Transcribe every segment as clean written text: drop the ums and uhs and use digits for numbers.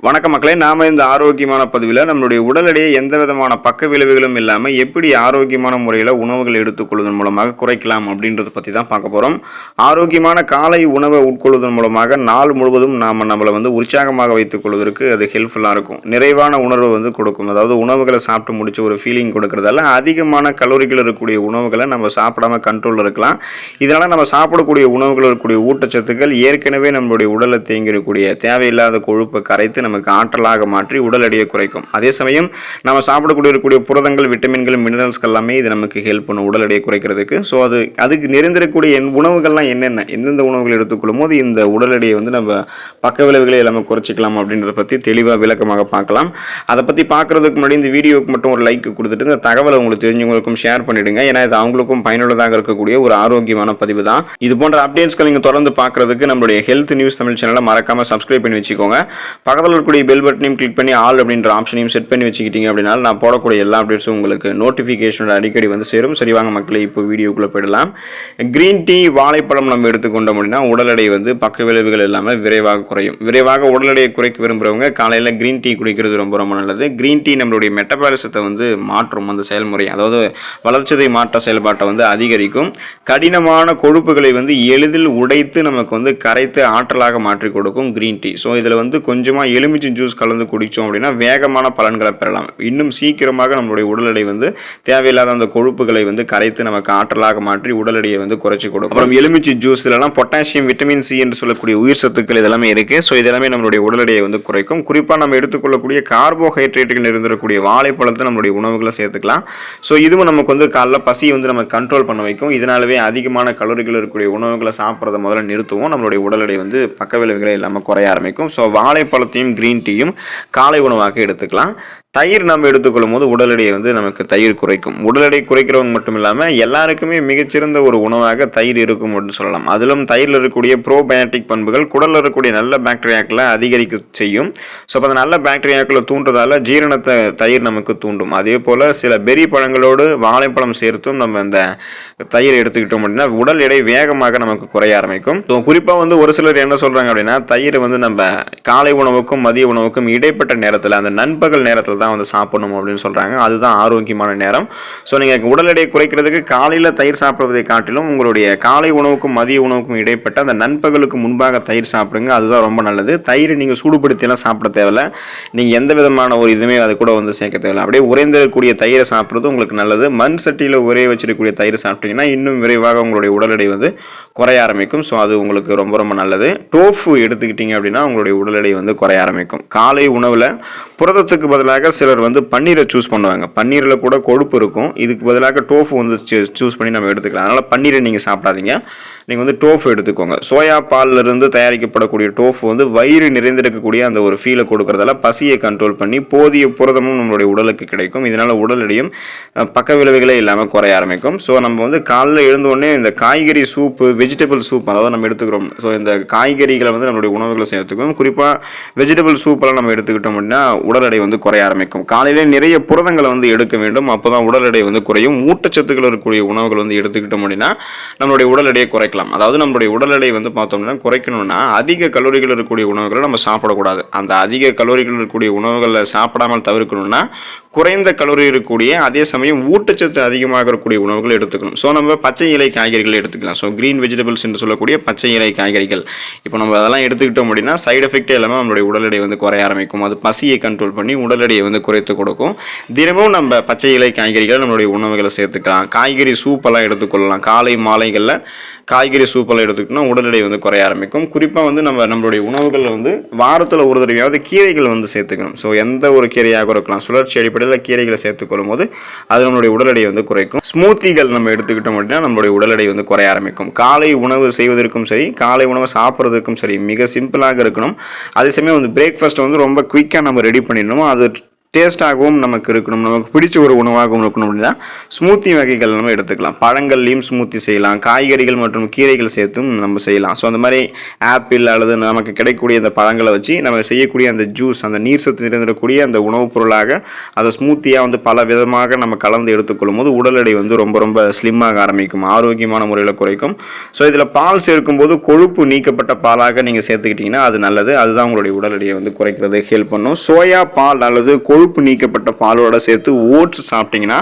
வணக்கம் மக்களே, நாம இந்த ஆரோக்கியமான பதிவில் நம்மளுடைய உடல் எடையை எந்த விதமான பக்க விளைவுகளும் இல்லாமல் எப்படி ஆரோக்கியமான முறையில் உணவுகள் எடுத்துக்கொள்வதன் மூலமாக குறைக்கலாம் அப்படின்றத பற்றி தான் பார்க்க போகிறோம். ஆரோக்கியமான காலை உணவை உட்கொள்வதன் மூலமாக நாள் முழுவதும் நாம் நம்மளை உற்சாகமாக வைத்துக் கொள்வதற்கு அது ஹெல்ப்ஃபுல்லாக இருக்கும். நிறைவான உணர்வு கொடுக்கும். அதாவது உணவுகளை சாப்பிட்டு முடிச்ச ஒரு ஃபீலிங் கொடுக்கறதால அதிகமான கலோரிகள் இருக்கக்கூடிய உணவுகளை நம்ம சாப்பிடாம கண்ட்ரோலில் இருக்கலாம். இதனால் நம்ம சாப்பிடக்கூடிய உணவுகள் இருக்கக்கூடிய ஊட்டச்சத்துக்கள் ஏற்கனவே நம்மளுடைய உடலில் தேங்கியிருக்கக்கூடிய தேவையில்லாத கொழுப்பை கரைத்து நமக்கு ஆற்றலாக மாற்றி உடல் எடையை குறைக்கும். அதே சமயம் நம்ம சாப்பிடக்கூடிய புரதங்கள், விட்டமின்கள், மினரல்ஸ்கள் எல்லாமே இது நமக்கு ஹெல்ப் பண்ணும் உடல் எடையை குறைக்கிறதுக்கு. ஸோ அதுக்கு நிறைந்திருக்கக்கூடிய உணவுகள்லாம் என்னென்ன, எந்தெந்த உணவுகள் எடுத்துக்கொள்ளும் போது இந்த உடல் எடையை நம்ம பக்க விளைவுகளை எல்லாமே குறைச்சிக்கலாம் அப்படின்றத பற்றி தெளிவாக விளக்கமாக பார்க்கலாம். அதை பற்றி பார்க்கறதுக்கு முன்னாடி இந்த வீடியோவுக்கு மட்டும் ஒரு லைக் கொடுத்துட்டு இந்த தகவலை உங்களுக்கு தெரிஞ்சவங்களுக்கும் ஷேர் பண்ணிடுங்க. ஏன்னா இது அவங்களுக்கும் பயனுள்ளதாக இருக்கக்கூடிய ஒரு ஆரோக்கியமான பதிவு தான். இது போன்ற அப்டேட்ஸ்கள் நீங்கள் தொடர்ந்து பார்க்கறதுக்கு நம்மளுடைய ஹெல்த் நியூஸ் தமிழ் சேனலை மறக்காம சப்ஸ்கிரைப் பண்ணி வச்சுக்கோங்க. பக்கத்தில் இருக்கக்கூடிய பெல் பட்டனையும் கிளிக் பண்ணி ஆல் அப்படின்ற ஆப்ஷனையும் செட் பண்ணி வச்சுக்கிட்டீங்க அப்படின்னா நான் போடக்கூடிய எல்லா அப்டேட்ஸும் உங்களுக்கு நோட்டிஃபிகேஷனோட அடிக்கடி சேரும். சரிவாங்க மக்களே, இப்போ வீடியோக்குள்ளே போயிடலாம். கிரீன் டீ, வாழைப்பழம் நம்ம எடுத்துக்கொண்டோம் அப்படின்னா உடல் எடை பக்க விளைவுகள் இல்லாமல் விரைவாக குறையும். விரைவாக உடல் எடையை குறைக்க விரும்புகிறவங்க காலையில் கிரீன் டீ குடிக்கிறது ரொம்ப ரொம்ப நல்லது. கிரீன் டீ நம்மளுடைய மெட்டபாலிசத்தை மாற்றும் அந்த செயல்முறை, அதாவது வளர்ச்சிதை மாற்ற செயல்பாட்டை அதிகரிக்கும். கடினமான கொழுப்புகளை எளிதில் உடைத்து நமக்கு கரைத்து ஆற்றலாக மாற்றி கொடுக்கும் கிரீன் டீ. ஸோ இதில் கொஞ்சமாக எலுமிச்சை ஜூஸ் கலந்து குடித்தோம் அப்படின்னா வேகமான பலன்களை பெறலாம். இன்னும் சீக்கிரமாக நம்மளுடைய உடல் எடை தேவையில்லாத அந்த கொழுப்புகளை கரைத்து நமக்கு ஆற்றலாக மாற்றி உடல் எடையை குறைச்சி கொடுக்கும். அப்புறம் எலுமிச்சை ஜூஸ்லாம் பொட்டாசியம், விட்டமின் சி என்று சொல்லக்கூடிய உயிர் சத்துக்கள் இதெல்லாமே இருக்கு. ஸோ இதெல்லாமே நம்மளுடைய உடல் எடையை குறைக்கும். குறிப்பாக நம்ம எடுத்துக்கொள்ளக்கூடிய கார்போஹைட்ரேட்டுகள் இருந்திருக்கக்கூடிய வாழைப்பழத்தை நம்மளுடைய உணவுகளை சேர்த்துக்கலாம். ஸோ இதுவும் நமக்கு காலைல பசியை நம்ம கண்ட்ரோல் பண்ண வைக்கும். இதனாலவே அதிகமான கலோரிகள் இருக்கக்கூடிய உணவுகளை சாப்பிட்றத முதல்ல நிறுத்துவோம். நம்மளுடைய உடல் எடை பக்க விளைவுகளை இல்லாமல் குறைய ஆரம்பிக்கும். ஸோ வாழைப்பழத்தையும் கிரீன் டீயும் காலை உணவாக எடுத்துக்கலாம். தயிர் நம்ம எடுத்துக்கொள்ளும் போது உடல் எடையை நமக்கு தயிர் குறைக்கும். உடல் எடை குறைக்கிறவங்க மட்டும் இல்லாமல் எல்லாருக்குமே மிகச்சிறந்த ஒரு உணவாக தயிர் இருக்கும் அப்படின்னு சொல்லலாம். அதிலும் தயிரில் இருக்கக்கூடிய ப்ரோபயோட்டிக் பண்புகள் குடலில் இருக்கக்கூடிய நல்ல பாக்டீரியாக்களை அதிகரிக்க செய்யும். ஸோ அப்போ அந்த நல்ல பாக்டீரியாக்களை தூண்டுறதால ஜீரணத்தை தயிர் நமக்கு தூண்டும். அதே போல் சில பெரி பழங்களோடு வாழைப்பழம் சேர்த்தும் நம்ம இந்த தயிர் எடுத்துக்கிட்டோம் அப்படின்னா உடல் எடை வேகமாக நமக்கு குறைய ஆரம்பிக்கும். ஸோ குறிப்பாக ஒரு சிலர் என்ன சொல்கிறாங்க அப்படின்னா தயிர் நம்ம காலை உணவுக்கும் மதிய உணவுக்கும் இடைப்பட்ட நேரத்தில், அந்த நண்பகல் நேரத்தில் தான் சாப்பிடணும் அப்படின்னு சொல்றாங்க. அதுதான் ஆரோக்கியமான நேரம். ஸோ நீங்கள் உடல் எடையை குறைக்கிறதுக்கு காலையில் தயிர் சாப்பிடுவதை காட்டிலும் உங்களுடைய காலை உணவுக்கும் மதிய உணவுக்கும் இடைப்பட்ட அந்த நண்பகலுக்கு முன்பாக தயிர் சாப்பிடுங்க. அதுதான் ரொம்ப நல்லது. தயிர் நீங்கள் சூடுபடுத்தியெல்லாம் சாப்பிட தேவையில்லை. நீங்கள் எந்த விதமான ஒரு இதுவுமே அது கூட சேர்க்க தேவையில்லை. அப்படியே உறைந்திருக்கக்கூடிய தயிரை சாப்பிட்றது உங்களுக்கு நல்லது. மண் சட்டியில் உரைய வச்சிருக்கக்கூடிய தயிர் சாப்பிட்டீங்கன்னா இன்னும் விரைவாக உங்களுடைய உடல் எடை குறைய ஆரம்பிக்கும். ஸோ அது உங்களுக்கு ரொம்ப ரொம்ப நல்லது. டோஃபு எடுத்துக்கிட்டீங்க அப்படின்னா உங்களுடைய உடல் எடை குறைய ஆரம்பிக்கும். காலை உணவில் புரதத்துக்கு பதிலாக சிலர் பன்னீரை சூஸ் பண்ணுவாங்க. பன்னீரில் கூட கொழுப்பு இருக்கும். இதுக்கு பதிலாக டோஃபு சூஸ் பண்ணி நம்ம எடுத்துக்கலாம். அதனால் பன்னீரை நீங்கள் சாப்பிடாதீங்க. நீங்கள் டோஃபு எடுத்துக்கோங்க. சோயா பாலில் இருந்து தயாரிக்கப்படக்கூடிய டோஃபு வயிறு நிறைந்திருக்கக்கூடிய அந்த ஒரு ஃபீலை கொடுக்கறதால பசியை கண்ட்ரோல் பண்ணி போதிய புரதமும் நம்மளுடைய உடலுக்கு கிடைக்கும். இதனால் உடல் எடையும் பக்க விளைவுகளே இல்லாமல் குறைய ஆரம்பிக்கும். ஸோ நம்ம காலையில் எழுந்தோடனே இந்த காய்கறி சூப்பு, வெஜிடபிள் சூப், அதாவது நம்ம எடுத்துக்கிறோம். ஸோ இந்த காய்கறிகளை நம்மளுடைய உணவுகளை சேர்த்துக்கணும். குறிப்பாக வெஜிடபிள் சூப்பெல்லாம் நம்ம எடுத்துக்கிட்டோம் அப்படின்னா உடல் எடை குறைய ஆரம்பிக்கும். காலையிலே நிறைய புரதங்களை எடுக்க வேண்டும். அப்போதான் உடல் எடை குறையும். ஊட்டச்சத்துக்கள் இருக்கக்கூடிய உணவுகள் எடுத்துக்கிட்டோம் அப்படின்னா நம்மளுடைய உடல் எடையை குறைக்கலாம். அதாவது நம்மளுடைய உடல் எடை பார்த்தோம்னா குறைக்கணும்னா அதிக கலோரிகள் இருக்கக்கூடிய உணவுகளை நம்ம சாப்பிடக்கூடாது. அந்த அதிக கலோரிகள் இருக்கக்கூடிய உணவுகளை சாப்பிடாமல் தவிர்க்கணும்னா குறைந்த கலோரி இருக்கக்கூடிய அதே சமயம் ஊட்டச்சத்து அதிகமாக இருக்கக்கூடிய உணவுகள் எடுத்துக்கணும். ஸோ நம்ம பச்சை இலை காய்கறிகள் எடுத்துக்கலாம். ஸோ கிரீன் வெஜிடபிள்ஸ் என்று சொல்லக்கூடிய பச்சை இலை காய்கறிகள் இப்போ நம்ம அதெல்லாம் எடுத்துக்கிட்டோம் அப்படின்னா சைடு எஃபெக்ட் எல்லாமே நம்மளுடைய உடல் எடை குறைய ஆரம்பிக்கும். அது பசியை கண்ட்ரோல் பண்ணி உடல் எடையை குறைத்து கொடுக்கும். தினமும் நம்ம பச்சை இலை காய்கறிகள் நம்மளுடைய உணவுகளை சேர்த்துக்கலாம். காய்கறி சூப்பெல்லாம் எடுத்துக்கொள்ளலாம். காலை மாலைகளில் காய்கறி சூப்பெல்லாம் எடுத்துக்கிட்டோம்னா உடல் எடை குறைய ஆரம்பிக்கும். குறிப்பாக நம்மளுடைய உணவுகளில் வாரத்தில் ஒரு தடவையாவது கீரைகள் சேர்த்துக்கணும். ஸோ எந்த ஒரு கீரையாக இருக்கலாம், சுழற்சி அடிப்படையில் கீரைகளை சேர்த்துக்கொள்ளும் போது அது நம்மளுடைய உடல் எடையை குறைக்கும். ஸ்மூத்திகள் நம்ம எடுத்துக்கிட்டோம் அப்படின்னா நம்மளுடைய உடல் எடை குறைய ஆரம்பிக்கும். காலை உணவு செய்வதற்கும் சரி, காலை உணவு சாப்பிட்றதுக்கும் சரி மிக சிம்பிளாக இருக்கணும். அதே சமயம் பிரேக்ஃபாஸ்ட்டை ரொம்ப குயிக்காக நம்ம ரெடி பண்ணிடணும். அது டேஸ்ட்டாகவும் நமக்கு இருக்கணும், நமக்கு பிடிச்ச ஒரு உணவாகவும் இருக்கணும் அப்படின்னா ஸ்மூத்தி வகைகள் நம்ம எடுத்துக்கலாம். பழங்கள்லையும் ஸ்மூத்தி செய்யலாம், காய்கறிகள் மற்றும் கீரைகள் சேர்த்தும் நம்ம செய்யலாம். ஸோ அந்த மாதிரி ஆப்பிள் அல்லது நமக்கு கிடைக்கக்கூடிய அந்த பழங்களை வச்சு நம்ம செய்யக்கூடிய அந்த ஜூஸ், அந்த நீர் சத்து நிறைந்திருக்கக்கூடிய அந்த உணவுப் பொருளாக அதை ஸ்மூத்தியாக வந்து பல விதமாக நம்ம கலந்து எடுத்துக்கொள்ளும் போது உடல் எடை வந்து ரொம்ப ரொம்ப ஸ்லிம்மாக ஆரம்பிக்கும், ஆரோக்கியமான முறையில் குறைக்கும். ஸோ இதில் பால் சேர்க்கும்போது கொழுப்பு நீக்கப்பட்ட பாலாக நீங்கள் சேர்த்துக்கிட்டிங்கன்னா அது நல்லது. அதுதான் உங்களுடைய உடல் எடையை வந்து குறைக்கிறது ஹெல்ப் பண்ணும். சோயா பால் அல்லது கொழுப்பு நீக்கப்பட்ட பாலோட சேர்த்து ஓட்ஸ் சாப்பிட்டீங்கன்னா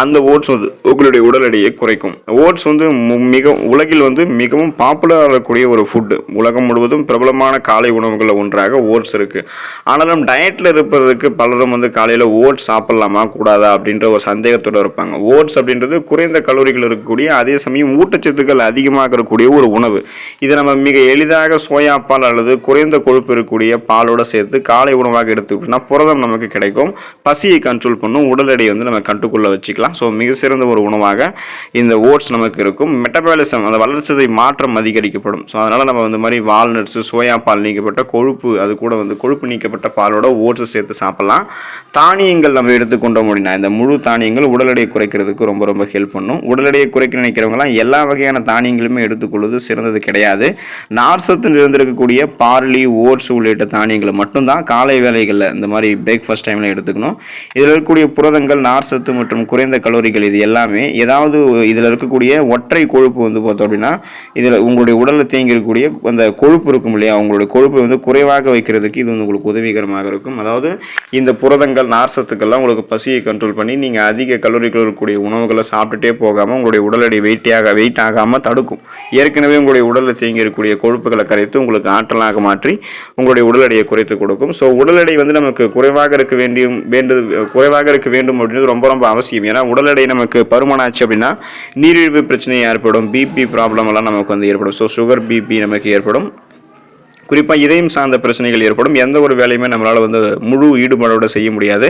அந்த ஓட்ஸ் வந்து உங்களுடைய உடல் எடையை குறைக்கும். ஓட்ஸ் வந்து உலகில் வந்து மிகவும் பாப்புலராக இருக்கக்கூடிய ஒரு ஃபுட்டு. உலகம் முழுவதும் பிரபலமான காலை உணவுகளில் ஒன்றாக ஓட்ஸ் இருக்குது. ஆனாலும் டயட்டில் இருப்பதற்கு பலரும் வந்து காலையில் ஓட்ஸ் சாப்பிடலாமா கூடாதா அப்படின்ற ஒரு சந்தேகத்தோடு இருப்பாங்க. ஓட்ஸ் அப்படின்றது குறைந்த கலோரிகள் இருக்கக்கூடிய, அதே சமயம் ஊட்டச்சத்துக்கள் அதிகமாக இருக்கக்கூடிய ஒரு உணவு. இதை நம்ம மிக எளிதாக சோயா பால் அல்லது குறைந்த கொழுப்பு இருக்கக்கூடிய பாலோடு சேர்த்து காலை உணவாக எடுத்துக்கிட்டோம்னா புரதம் நமக்கு கிடைக்கும், பசியை கண்ட்ரோல் பண்ணும், உடல் எடையை வந்து நம்ம கட்டுக்குள்ளே வச்சுக்கலாம். ஸோ மிக சிறந்த ஒரு உணவாக இந்த ஓட்ஸ் நமக்கு இருக்கும். மெட்டபாலிசம், அந்த வளர்ச்சிதை மாற்றம் அதிகரிக்கப்படும். ஸோ அதனால் நம்ம வந்து மாதிரி வால்நட்ஸு, சோயா பால் நீக்கப்பட்ட கொழுப்பு, அது கூட வந்து கொழுப்பு நீக்கப்பட்ட பாலோட ஓட்ஸை சேர்த்து சாப்பிட்லாம். தானியங்கள் நம்ம எடுத்துக்கொண்டோம் அப்படின்னா இந்த முழு தானியங்கள் உடல் எடையை குறைக்கிறதுக்கு ரொம்ப ரொம்ப ஹெல்ப் பண்ணும். உடல் எடையை குறைக்க நினைக்கிறவங்களாம் எல்லா வகையான தானியங்களுமே எடுத்துக்கொள்வது சிறந்தது கிடையாது. நார் சத்து நிறைந்திருக்கக்கூடிய பார்லி, ஓட்ஸ் உள்ளிட்ட தானியங்களை மட்டும்தான் காலை வேலைகளில் இந்த மாதிரி பிரேக்ஃபாஸ்ட் டைமில் எடுத்துக்கணும். இதில் இருக்கக்கூடிய புரதங்கள், நார் சத்து மற்றும் குறைந்த கலோரிகள் இது எல்லாமே ஏதாவது இதில் இருக்கக்கூடிய ஒற்றை கொழுப்பு வந்து பார்த்தோம் அப்படின்னா இதில் உங்களுடைய உடலில் தேங்கி இருக்கக்கூடிய அந்த கொழுப்பு இருக்கும் இல்லையா, உங்களுடைய கொழுப்பை வந்து குறைவாக வைக்கிறதுக்கு இது வந்து உங்களுக்கு உதவிகரமாக இருக்கும். அதாவது இந்த புரதங்கள், நார் சத்துக்கள்லாம் உங்களுக்கு பசியை கண்ட்ரோல் பண்ணி நீங்கள் அதிக கலோரிகள் இருக்கக்கூடிய உணவுகளை சாப்பிட்டுட்டே போகாமல் உங்களுடைய உடல் எடை வெயிட் ஆகாமல் தடுக்கும். ஏற்கனவே உங்களுடைய உடலில் தேங்கி இருக்கக்கூடிய கொழுப்புகளை கரைத்து உங்களுக்கு ஆற்றலாக மாற்றி உங்களுடைய உடல் எடையை குறைத்து கொடுக்கும். ஸோ உடல் எடை வந்து நமக்கு குறைவாக இருக்க வேண்டும் அப்படின்றது ரொம்ப ரொம்ப அவசியம். ஏன்னா உடல் எடை நமக்கு பருமன் ஆச்சு அப்படின்னா நீரிழிவு பிரச்சனை ஏற்படும், பிபி ப்ராப்ளம் எல்லாம் நமக்கு வந்து ஏற்படும். ஸோ சுகர், பிபி நமக்கு ஏற்படும். குறிப்பாக இதயம் சார்ந்த பிரச்சனைகள் ஏற்படும். எந்த ஒரு வேலையுமே நம்மளால் வந்து முழு ஈடுபாடோடு செய்ய முடியாது.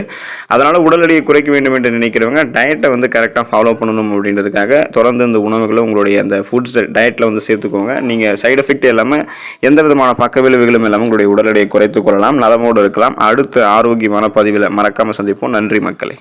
அதனால் உடல் எடையை குறைக்க வேண்டும் என்று நினைக்கிறவங்க டயட்டை வந்து கரெக்டாக ஃபாலோ பண்ணணும் அப்படின்றதுக்காக தொடர்ந்து இந்த உணவுகளை உங்களுடைய அந்த ஃபுட்ஸ் டயட்டில் வந்து சேர்த்துக்கோங்க. நீங்கள் சைடு எஃபெக்ட் இல்லாமல் எந்த விதமான பக்க விளைவுகளும் இல்லாமல் உங்களுடைய உடல் எடையை குறைத்துக் கொள்ளலாம், நலமோடு இருக்கலாம். அடுத்த ஆரோக்கியமான பதிவில் மறக்காமல் சந்திப்போம். நன்றி மக்களே.